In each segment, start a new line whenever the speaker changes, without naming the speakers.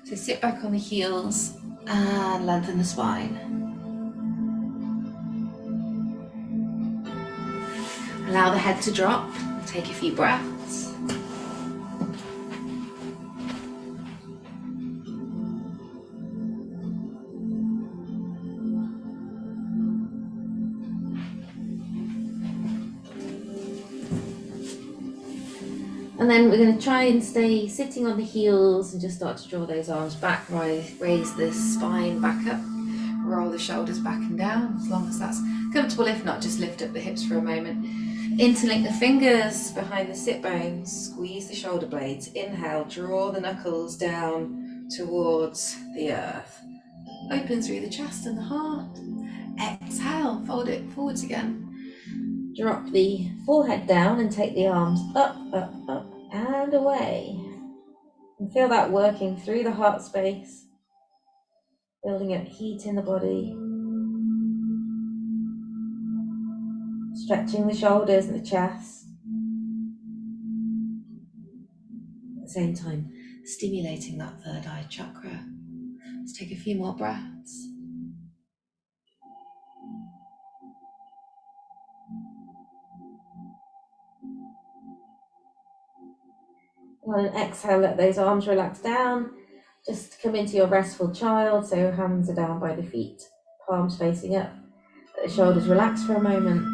So sit back on the heels and lengthen the spine. Allow the head to drop. Take a few breaths. And then we're going to try and stay sitting on the heels and just start to draw those arms back, raise the spine back up, roll the shoulders back and down as long as that's comfortable. If not, just lift up the hips for a moment. Interlink the fingers behind the sit bones, squeeze the shoulder blades. Inhale, draw the knuckles down towards the earth. Open through the chest and the heart. Exhale, fold it forwards again. Drop the forehead down and take the arms up, up, up and away. And feel that working through the heart space, building up heat in the body. Stretching the shoulders and the chest. At the same time, stimulating that third eye chakra. Let's take a few more breaths. On an exhale, let those arms relax down. Just come into your restful child, so hands are down by the feet, palms facing up. Let the shoulders relax for a moment.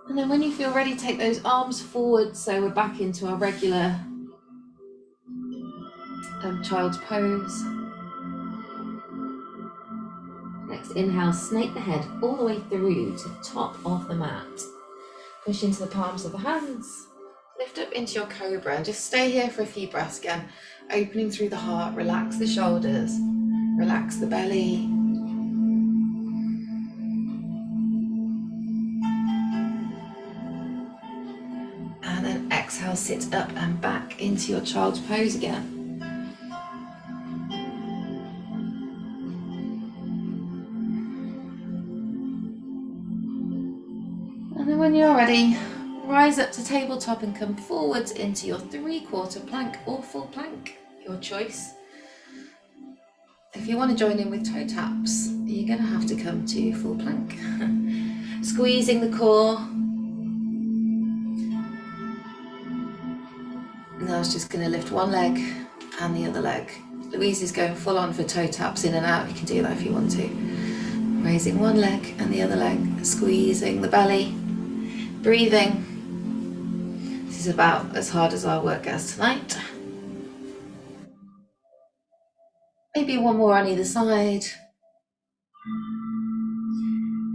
And then when you feel ready, take those arms forward, so we're back into our regular child's pose. Next, inhale, snake the head all the way through to the top of the mat. Push into the palms of the hands. Lift up into your cobra and just stay here for a few breaths again. Opening through the heart, relax the shoulders, relax the belly. And then exhale, sit up and back into your child's pose again. And then when you're ready, rise up to tabletop and come forwards into your 3/4 plank or full plank, your choice. If you want to join in with toe taps, you're going to have to come to full plank. Squeezing the core. And I was just going to lift one leg and the other leg. Louise is going full on for toe taps in and out. You can do that if you want to. Raising one leg and the other leg, squeezing the belly. Breathing. This is about as hard as our work gets tonight. Maybe one more on either side.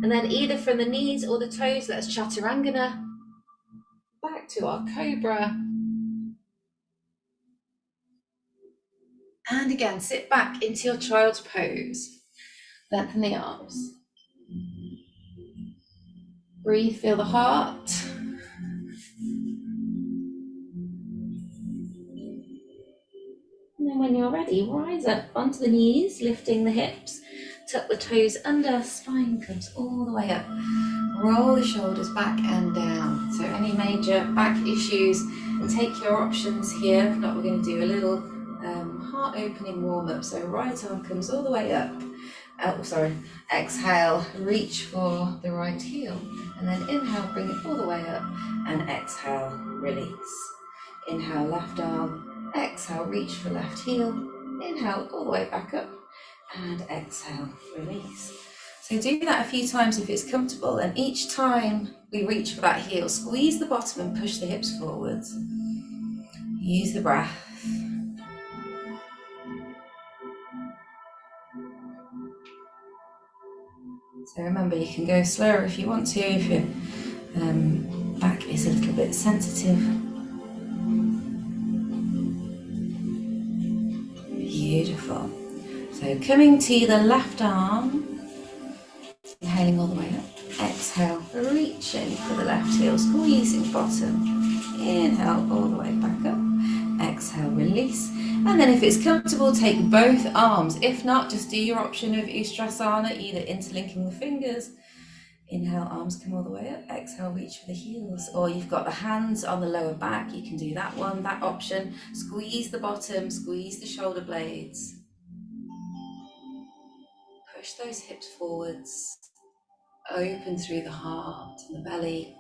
And then either from the knees or the toes, let's chaturangana. Back to our cobra. And again, sit back into your child's pose. Lengthen the arms. Breathe, feel the heart. And then when you're ready, rise up onto the knees, lifting the hips. Tuck the toes under, spine comes all the way up. Roll the shoulders back and down. So any major back issues, take your options here. If not, we're going to do a little heart opening warm up. So right arm comes all the way up. Exhale, reach for the right heel. And then inhale, bring it all the way up. And exhale, release. Inhale, left arm. Exhale, reach for left heel. Inhale, all the way back up. And exhale, release. So do that a few times if it's comfortable. And each time we reach for that heel, squeeze the bottom and push the hips forwards. Use the breath. So remember, you can go slower if you want to, if your back is a little bit sensitive. Beautiful. So coming to the left arm, inhaling all the way up. Exhale, reaching for the left heel, squeezing bottom. Inhale, all the way back up. Exhale, release. And then if it's comfortable, take both arms. If not, just do your option of Ustrasana, either interlinking the fingers, Inhale, arms come all the way up. Exhale, reach for the heels. Or you've got the hands on the lower back. You can do that one, that option. Squeeze the bottom, squeeze the shoulder blades. Push those hips forwards. Open through the heart and the belly.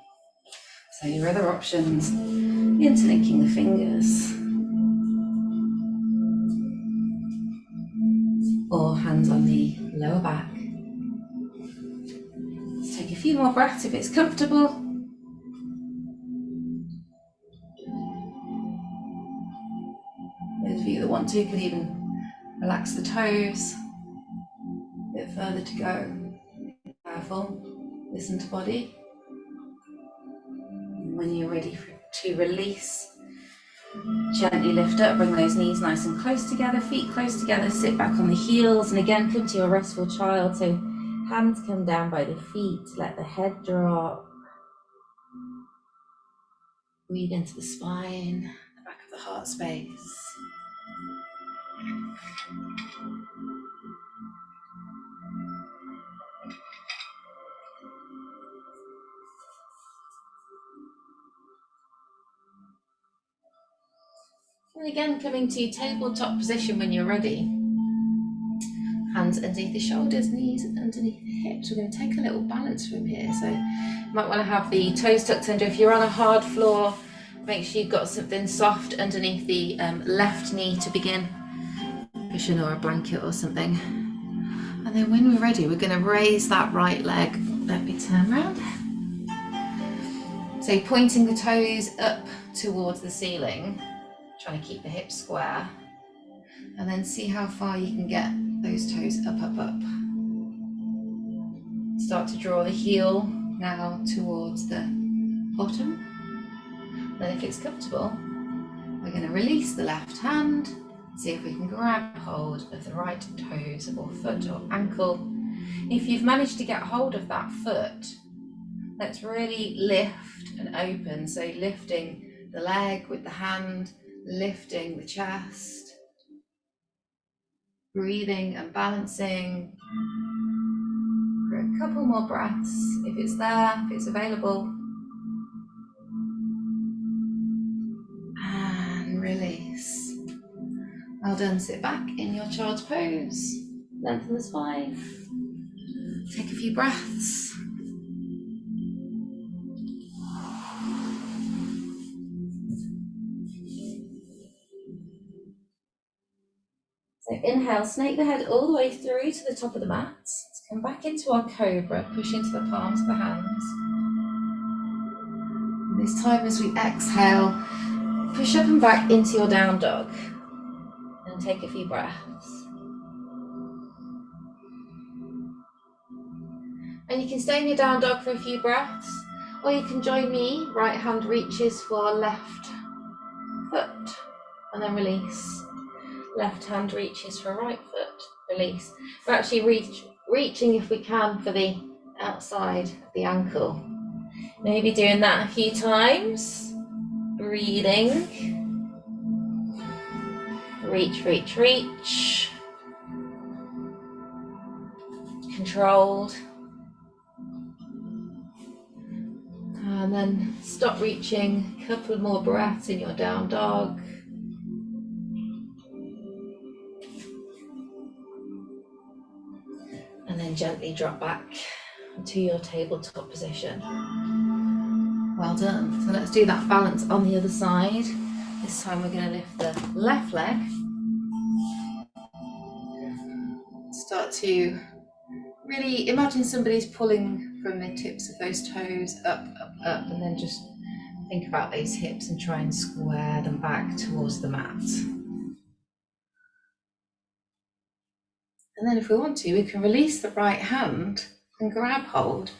So your other options, interlinking the fingers. Or hands on the lower back. Let's take a few more breaths if it's comfortable. Those of you that want to could even relax the toes. A bit further to go. Careful, listen to body. And when you're ready to release, gently lift up, bring those knees nice and close together, feet close together, sit back on the heels, and again come to your restful child. So hands come down by the feet, let the head drop. Breathe into the spine, the back of the heart space. And again, coming to tabletop position when you're ready. Hands underneath the shoulders, knees underneath the hips. We're going to take a little balance from here. So you might want to have the toes tucked under. If you're on a hard floor, make sure you've got something soft underneath the left knee to begin. Cushion or a blanket or something. And then when we're ready, we're going to raise that right leg. Let me turn around. So pointing the toes up towards the ceiling, trying to keep the hips square. And then see how far you can get those toes up, up, up. Start to draw the heel now towards the bottom. Then if it's comfortable, we're going to release the left hand. See if we can grab hold of the right toes or foot or ankle. If you've managed to get hold of that foot, let's really lift and open. So lifting the leg with the hand, lifting the chest. Breathing and balancing for a couple more breaths, if it's there, if it's available. And release. Well done, sit back in your child's pose. Lengthen the spine. Take a few breaths. So inhale, snake the head all the way through to the top of the mat. Let's come back into our cobra, push into the palms of the hands. And this time as we exhale, push up and back into your down dog. And take a few breaths. And you can stay in your down dog for a few breaths, or you can join me. Right hand reaches for left foot, and then release. Left hand reaches for right foot, release. We're actually reaching, if we can, for the outside of the ankle. Maybe doing that a few times. Breathing. Reach, reach, reach. Controlled. And then stop reaching, a couple more breaths in your down dog. And then gently drop back to your tabletop position. Well done. So let's do that balance on the other side. This time we're going to lift the left leg. Start to really imagine somebody's pulling from the tips of those toes up, up, up, and then just think about those hips and try and square them back towards the mat. And then if we want to, we can release the right hand and grab hold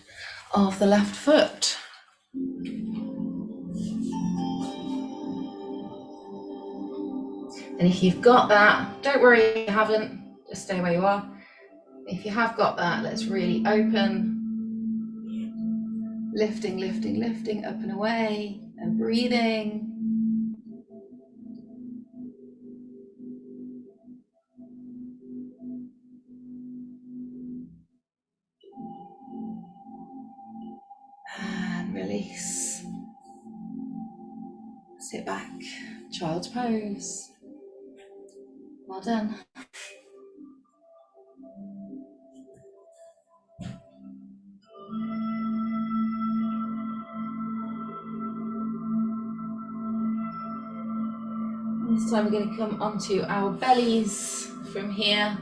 of the left foot. And if you've got that, don't worry if you haven't, just stay where you are. If you have got that, let's really open. Lifting, lifting, lifting, up and away, and breathing. release. Sit back, child's pose. Well done. This time we're going to come onto our bellies from here.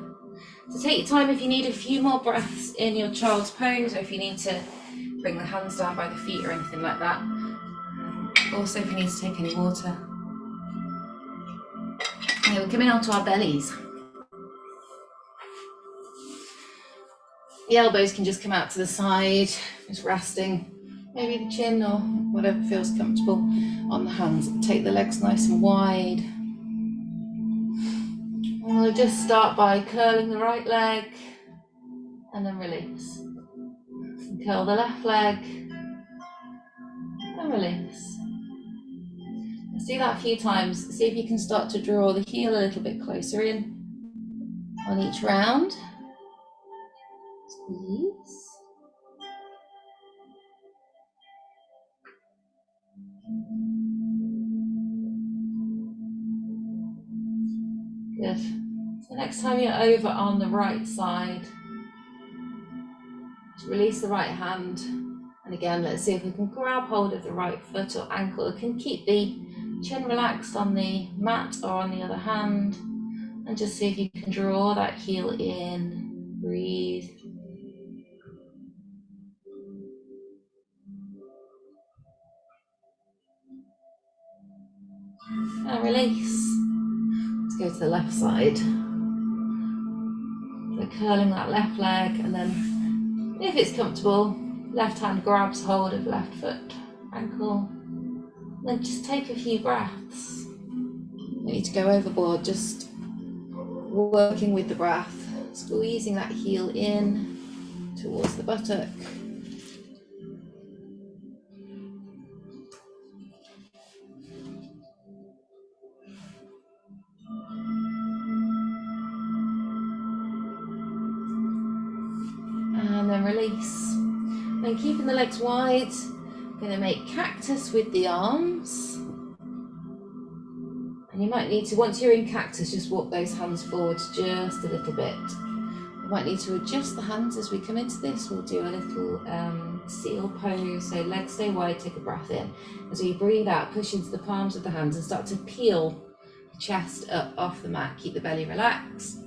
So take your time if you need a few more breaths in your child's pose, or if you need to bring the hands down by the feet or anything like that. Also if you need to take any water. Okay, we're coming onto our bellies. The elbows can just come out to the side, just resting. Maybe the chin or whatever feels comfortable on the hands. Take the legs nice and wide. And we'll just start by curling the right leg and then release. And curl the left leg and release. Let's do that a few times. See if you can start to draw the heel a little bit closer in on each round. Squeeze. Good. So next time you're over on the right side, just release the right hand. And again, let's see if we can grab hold of the right foot or ankle. We can keep the chin relaxed on the mat or on the other hand. And just see if you can draw that heel in. Breathe. And release. Let's go to the left side. So curling that left leg, and then if it's comfortable, left hand grabs hold of left foot, ankle. Then just take a few breaths. You need to go overboard, just working with the breath, squeezing that heel in towards the buttock. And then release. And keeping the legs wide, I'm going to make cactus with the arms. And you might need to, once you're in cactus, just walk those hands forward just a little bit. You might need to adjust the hands as we come into this. We'll do a little seal pose, so legs stay wide, take a breath in. As we breathe out, push into the palms of the hands and start to peel the chest up off the mat. Keep the belly relaxed.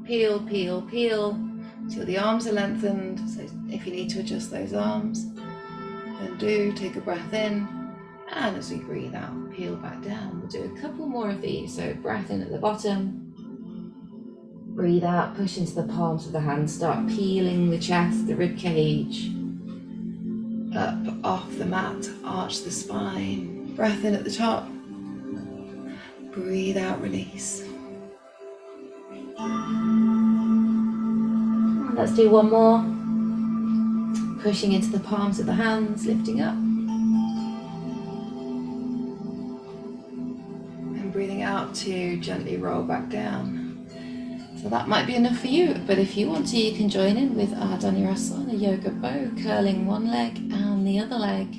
Peel, peel, peel, until the arms are lengthened. So if you need to adjust those arms, then do, take a breath in. And as we breathe out, peel back down. We'll do a couple more of these. So breath in at the bottom. Breathe out, push into the palms of the hands. Start peeling the chest, the rib cage. Up off the mat, arch the spine. Breath in at the top. Breathe out, release. Let's do one more. Pushing into the palms of the hands, lifting up. Breathing out to gently roll back down. So that might be enough for you, but if you want to, you can join in with our Dhanurasana yoga bow, curling one leg and the other leg.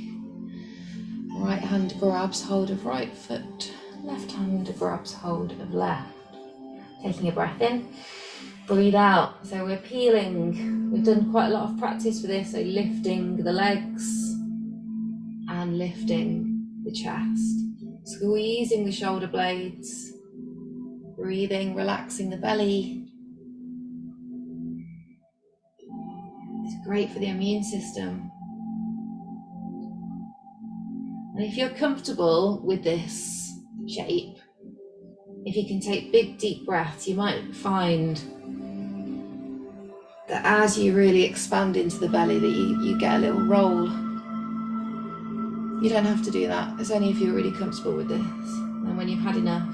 Right hand grabs hold of right foot, left hand grabs hold of left. Taking a breath in, breathe out. So we're peeling. We've done quite a lot of practice for this, so lifting the legs and lifting the chest. Squeezing the shoulder blades, breathing, relaxing the belly. It's great for the immune system. And if you're comfortable with this shape, if you can take big deep breaths, you might find that as you really expand into the belly that you get a little roll. You don't have to do that. It's only if you're really comfortable with this. And when you've had enough,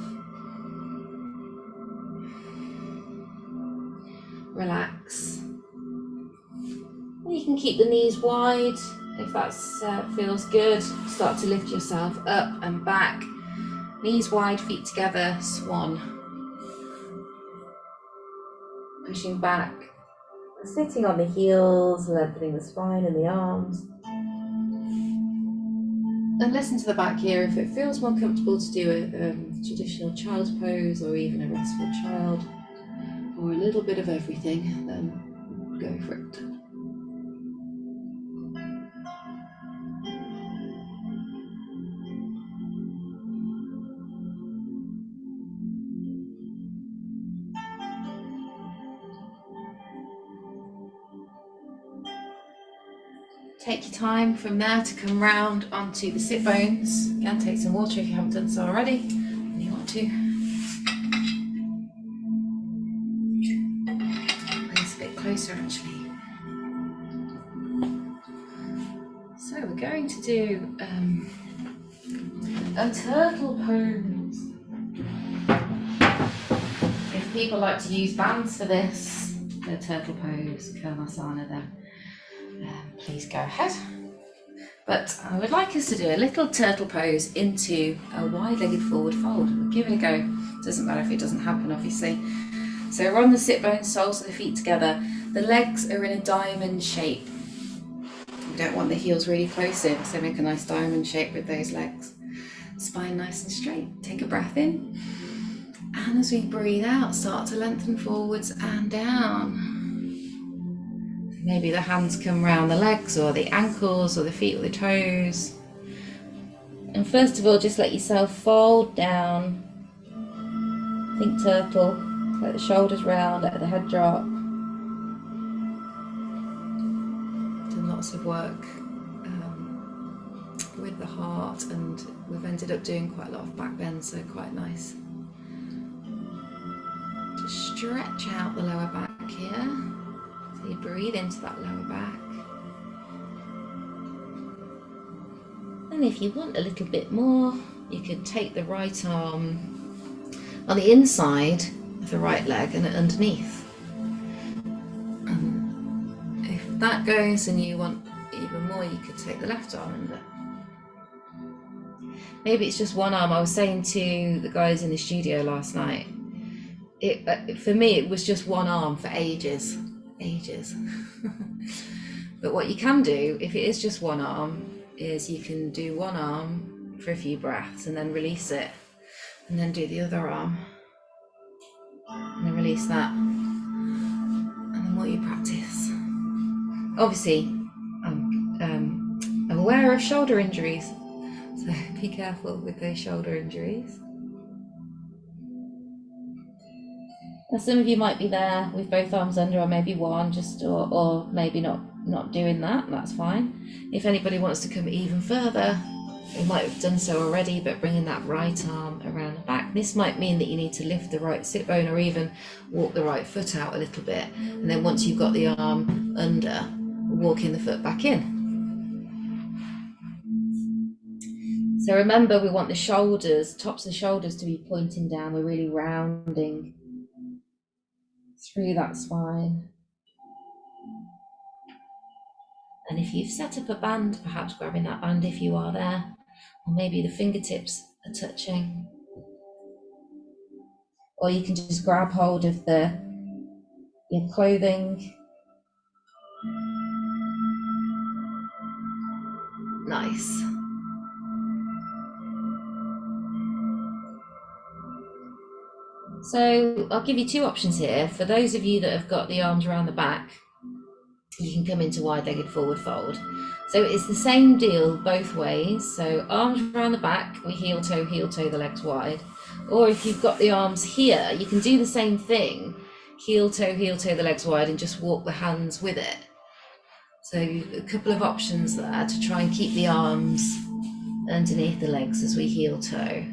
relax. And you can keep the knees wide if that feels good. Start to lift yourself up and back. Knees wide, feet together, swan. Pushing back. Sitting on the heels, lengthening the spine and the arms. And listen to the back here. If it feels more comfortable to do a traditional child's pose, or even a restful child, or a little bit of everything, then go for it. Take your time from there to come round onto the sit bones. Again, take some water if you haven't done so already, and you want to. Place a bit closer actually. So we're going to do a turtle pose. If people like to use bands for this, the turtle pose, Kurmasana, then please go ahead. But I would like us to do a little turtle pose into a wide-legged forward fold. We'll give it a go. Doesn't matter if it doesn't happen, obviously. So we're on the sit bones, soles of the feet together. The legs are in a diamond shape. We don't want the heels really close in, so make a nice diamond shape with those legs. Spine nice and straight. Take a breath in. And as we breathe out, start to lengthen forwards and down. Maybe the hands come around the legs or the ankles or the feet or the toes. And first of all, just let yourself fold down. Think turtle. Let the shoulders round, let the head drop. Done lots of work with the heart, and we've ended up doing quite a lot of back bends, so quite nice. Just stretch out the lower back here. So you breathe into that lower back. And if you want a little bit more, you could take the right arm on the inside of the right leg and underneath. And if that goes and you want even more, you could take the left arm under. Maybe it's just one arm. I was saying to the guys in the studio last night, for me it was just one arm for ages. But what you can do, if it is just one arm, is you can do one arm for a few breaths and then release it, and then do the other arm and then release that. And the more you practice, obviously I'm aware of shoulder injuries, so be careful with those shoulder injuries. Now, some of you might be there with both arms under, or maybe one, just or maybe not doing that. That's fine. If anybody wants to come even further, you might have done so already, but bringing that right arm around the back. This might mean that you need to lift the right sit bone or even walk the right foot out a little bit. And then once you've got the arm under, walking the foot back in. So remember, we want the shoulders, tops of the shoulders to be pointing down. We're really rounding through that spine. And if you've set up a band, perhaps grabbing that band if you are there, or maybe the fingertips are touching. Or you can just grab hold of your clothing. Nice. So I'll give you two options here. For those of you that have got the arms around the back, you can come into wide-legged forward fold. So it's the same deal both ways. So arms around the back, we heel toe, the legs wide. Or if you've got the arms here, you can do the same thing. Heel toe, the legs wide, and just walk the hands with it. So a couple of options there to try and keep the arms underneath the legs as we heel toe.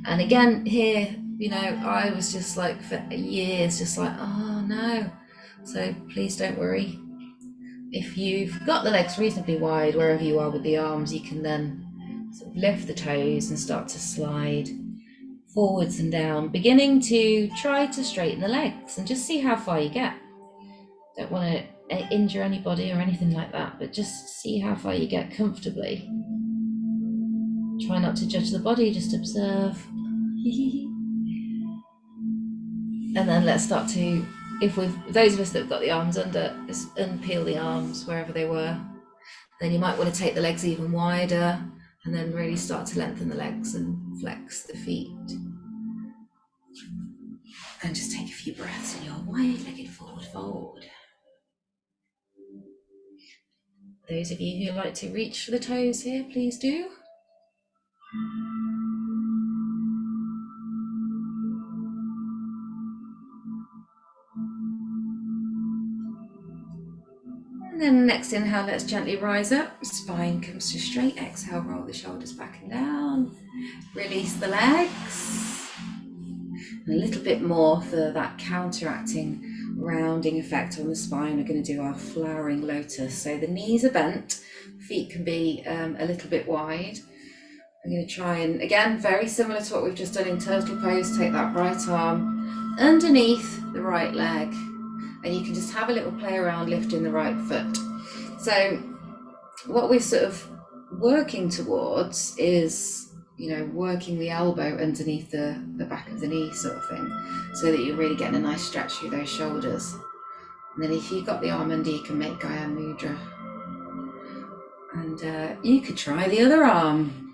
And again, here, you know, I was just like for years, just like, oh no. So please don't worry. If you've got the legs reasonably wide, wherever you are with the arms, you can then sort of lift the toes and start to slide forwards and down, beginning to try to straighten the legs and just see how far you get. Don't want to injure anybody or anything like that, but just see how far you get comfortably. Try not to judge the body, just observe. And then let's start to, those of us that have got the arms under, just unpeel the arms wherever they were. Then you might want to take the legs even wider, And then really start to lengthen the legs and flex the feet. And just take a few breaths in your wide-legged forward fold. Those of you who like to reach for the toes here, please do. And then next inhale, let's gently rise up. Spine comes to straight. Exhale, roll the shoulders back and down. Release the legs. And a little bit more for that counteracting rounding effect on the spine. We're going to do our flowering lotus. So the knees are bent, feet can be a little bit wide. I'm going to try and, again, very similar to what we've just done in turtle pose, take that right arm underneath the right leg. And you can just have a little play around lifting the right foot. So what we're sort of working towards is, you know, working the elbow underneath the back of the knee sort of thing, so that you're really getting a nice stretch through those shoulders. And then if you've got the arm under, you can make Gaya Mudra. And you could try the other arm.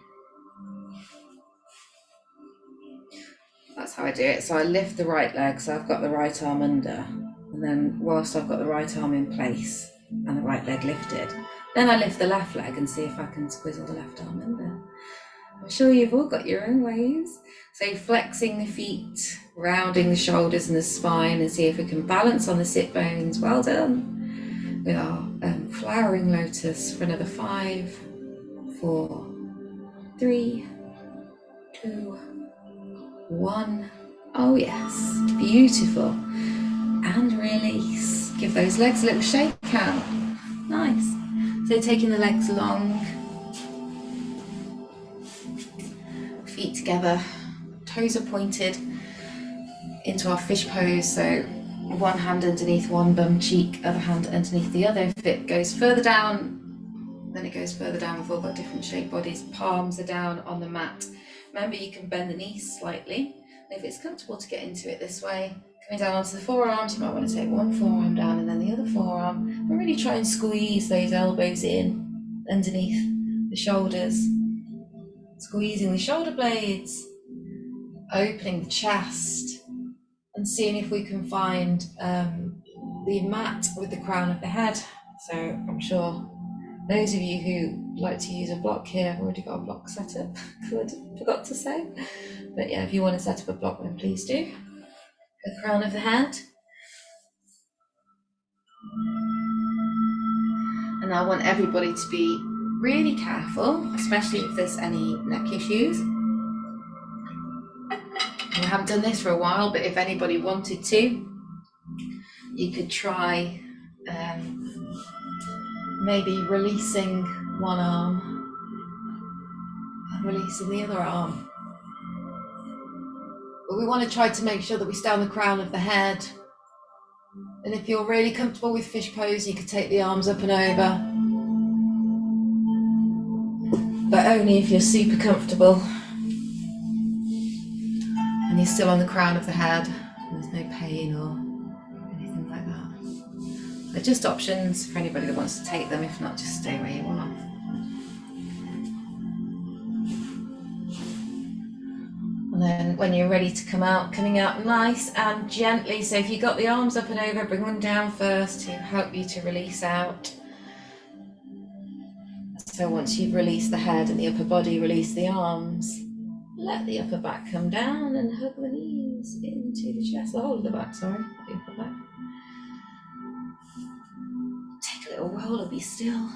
That's how I do it. So I lift the right leg, so I've got the right arm under. And then whilst I've got the right arm in place and the right leg lifted, then I lift the left leg and see if I can squizzle the left arm under. I'm sure you've all got your own ways. So flexing the feet, rounding the shoulders and the spine, and see if we can balance on the sit bones. Well done. With our flowering lotus for another 5, 4, 3, 2, 1. Oh yes, beautiful. And release. Give those legs a little shake out. Nice. So taking the legs long, feet together, toes are pointed into our fish pose. So one hand underneath one bum cheek, other hand underneath the other. If it goes further down, then it goes further down. We've all got different shaped bodies. Palms are down on the mat. Remember, you can bend the knees slightly. And if it's comfortable to get into it this way, coming down onto the forearms, you might want to take one forearm down and then the other forearm, and really try and squeeze those elbows in underneath the shoulders, squeezing the shoulder blades, opening the chest, and seeing if we can find the mat with the crown of the head. So I'm sure those of you who like to use a block here have already got a block set up. Forgot to say. But yeah, if you want to set up a block, then please do. The crown of the head. And I want everybody to be really careful, especially if there's any neck issues. We haven't done this for a while, but if anybody wanted to, you could try maybe releasing one arm and releasing the other arm. But we want to try to make sure that we stay on the crown of the head. And if you're really comfortable with fish pose, you could take the arms up and over. But only if you're super comfortable and you're still on the crown of the head and there's no pain or anything like that. They're just options for anybody that wants to take them. If not, just stay where you are. And then when you're ready to come out, coming out nice and gently. So if you've got the arms up and over, bring them down first to help you to release out. So once you've released the head and the upper body, release the arms. Let the upper back come down and hug the knees into the chest. The whole of the back, sorry, not the upper back. Take a little roll or be still.